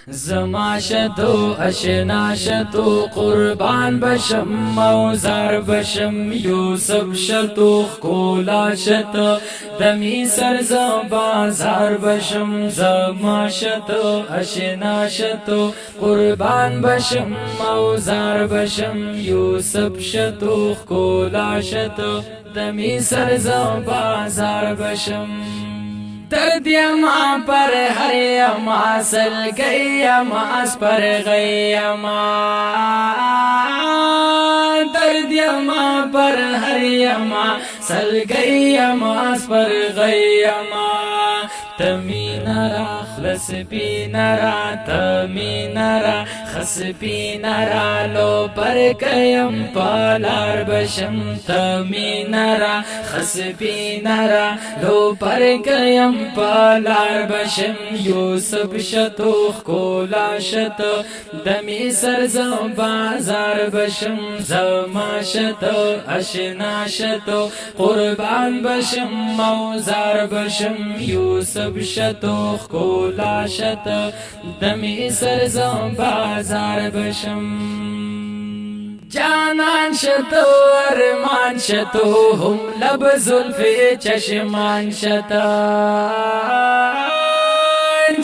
زما شتو اشنا شتو قربان بشم موزار بشم یوسف شتو خولا شتو دمی سرز بازار بشم زما شتو اشنا شتو قربان بشم موزار بشم یوسف شتو خولا شتو دمی سرز بازار بشم درد یما پر ہر یما سل گئی یما اس پر گئی یما درد یما پر ہر یما سل گئی یما اس پر گئی یما تمین را خلص بین را تمین را خس بین را لو پر کیم پالار بشم تمین را خس بین را لو پر کیم پالار بشم یوسف شتو خولا شتو دمی سرز بازار بشم زما شتو اشنا شتو قربان بشم موزار بشم یوسف شتو خولا شتو دمی سرز بازار بشم جانان شتو ارمان شتو هم لب زلفی چشمان شتو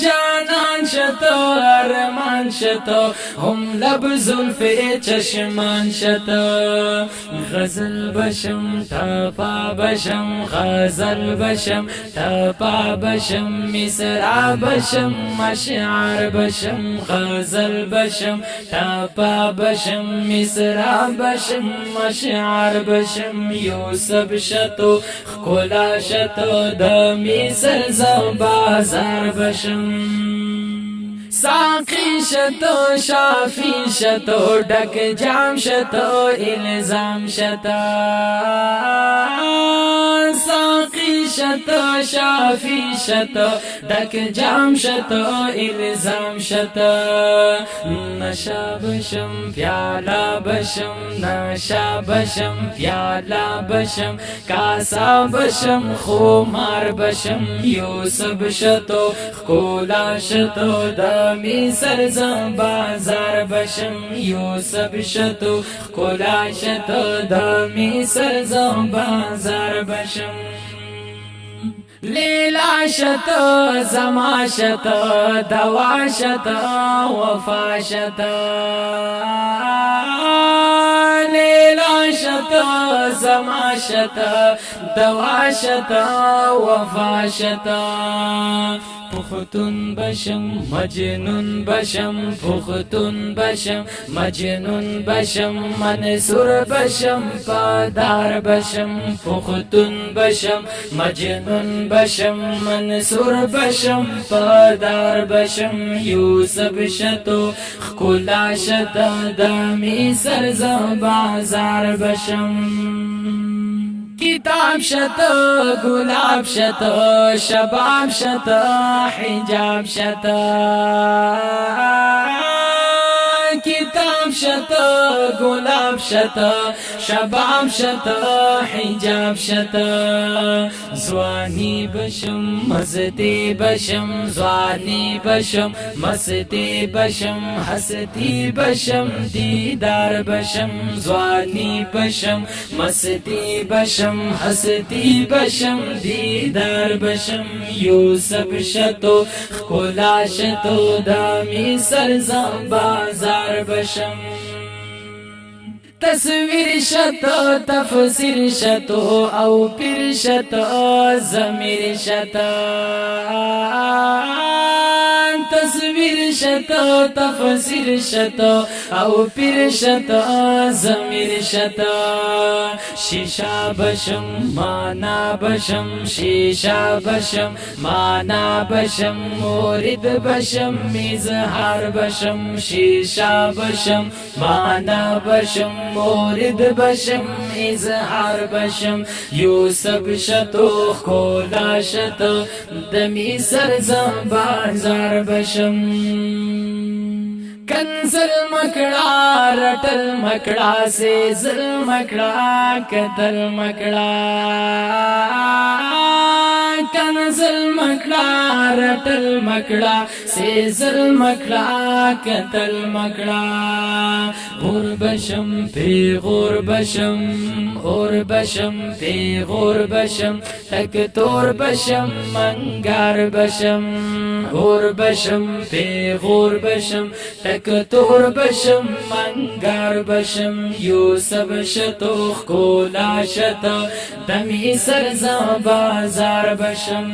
جانان شتو ارمان شتو هم لب زلفی چشمان شتو غزل بشم تپا بشم غزل بشم تپا بشم مصرع بشم اشعار بشم غزل بشم تپا بشم مصرع بشم اشعار بشم یوسف شتو خولا شتو دمی سرز بازار بشم ساقی شتو شافی شتو ڈک جام شتو الزام شتو ساقی شتو شافی شتو ڈک جام شتو الزام شتو نشا بشم پیالا بشم نشا بشم پیالا بشم کاسا بشم خمار بشم یوسف شتو خولا شتو دمی سرز بازار بشم یوسف شتو خولا شتو دمی سرز بازار بشم لیلا شتو زما شتو دوا شتو وفا شتو لیلا شتو زما شتو دوا شتو وفا شتو پختون بشم مجنون بشم پختون بشم مجنون بشم منصور بشم پادار بشم پختون بشم مجنون بشم منصور بشم پادار بشم یوسف شتو خولا شتو دمی سرز بازار بشم کتاب شتو گلاب شتو شباب شتو حجاب شتو کتاب شتو گلاب شتو شباب شتو حجاب شتو زوانی بشم مزدی بشم زوانی بشم مستی بشم حستی بشم دیدار بشم زوانی بشم مستی بشم حستی بشم دیدار بشم یوسف شتو خولا شتو دمی سرز بازار بشم تصویر شتو تفسیر شتو او پیر شتو ضمیر شتو تصویر شتو تفسیر شتو او پیر شتو ضمیر شتو شیشا بشم مانا بشم شیشا بشم مانا بشم مورد بشم اظهار بشم شیشا بشم مانا بشم مورد بشم اظهار بشم یوسف شتو خولا شتو دمی سرز بازار بشم کنزل مکڑا رٹل مکڑا سے زل مکڑا کتل مکڑا کنزل مکڑا رٹل مکڑا سے زل مکڑا کتل مکڑا غور بشم پی غور بشم اور بشم پی غور بشم تک تور بشم منگار بشم غور بشم پی غور بشم تک تور بشم منگار بشم یوسف شتو خولا شتو دمی سرزا بازار بشم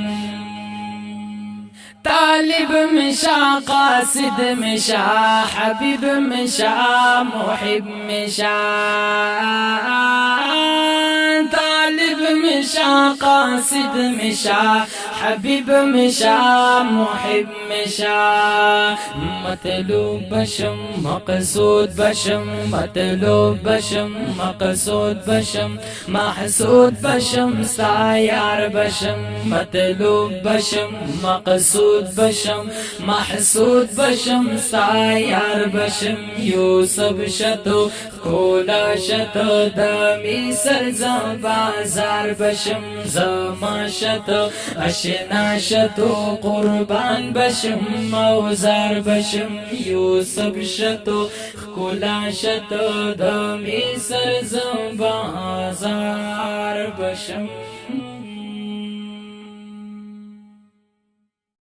طالب مشا قاصد مشا حبيب مشا محب مشا طالب مشا قاصد مشا حبيب مشا محب مشا مطلوب بشم مقصود بشم مطلوب بشم مقصود بشم محسود بشم سایار بشم مطلوب بشم مقصود بشم محسود بشم سایار بشم یوسف شتو خولا شتو دمی سرزا بازار بشم زما شتو اشنا شتو قربان بشم موزار بشم یوسف شتو خولا شتو دمی سرزا بازار بشم